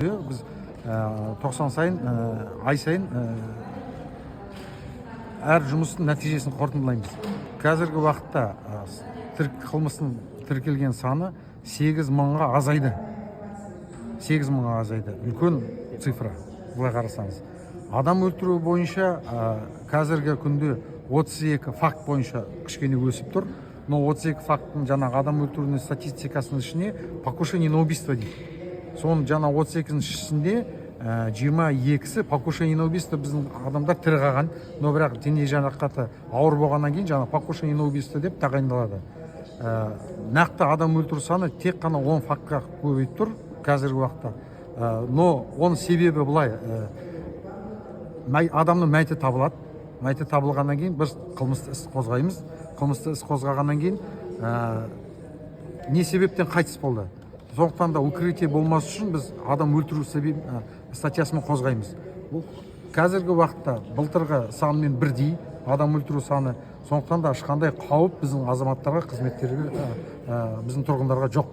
біз 90 сайын, ай сайын әр жұмыстың нәтижесін қорытындылаймыз. Қазіргі уақытта қылмыстың тіркелген саны 8 мыңға азайды. 8 мыңға азайды. Үлкен цифра, бұлай қарасаңыз. Адам өлтіру бойынша қазіргі күнде 32 факт бойынша кішкене өсіп тұр. Но 32 факттың жаңағы адам өлтіруінің статистикасының ішіне покушение на убийство дейді. Соның жаңа 32-ның ішінде 22-сі покушение на убийство біздің адамдар тірі қалған, но бірақ дене жарақаты ауыр болғаннан кейін жаңа покушение на убийство деп тағайындалады. Нақты адам өлтіру саны тек қана 10 фактқа көбейіп тұр қазіргі уақытта. Но оның себебі былай, адамның мәйіті табылады. Мәйіті табылғаннан кейін біз қылмысты іс қозғаймыз. Қылмысты іс қозғағаннан кейін не себептен қайтыс болды? Сондықтан да укрытие болмас үшін біз адам өлтіру статьясымен қозғаймыз. Бұл қазіргі уақытта былтырғы санымен бірдей адам өлтіру саны. Сондықтан да ешқандай қауіп біздің азаматтарға, қызметтерге, біздің тұрғындарға жоқ.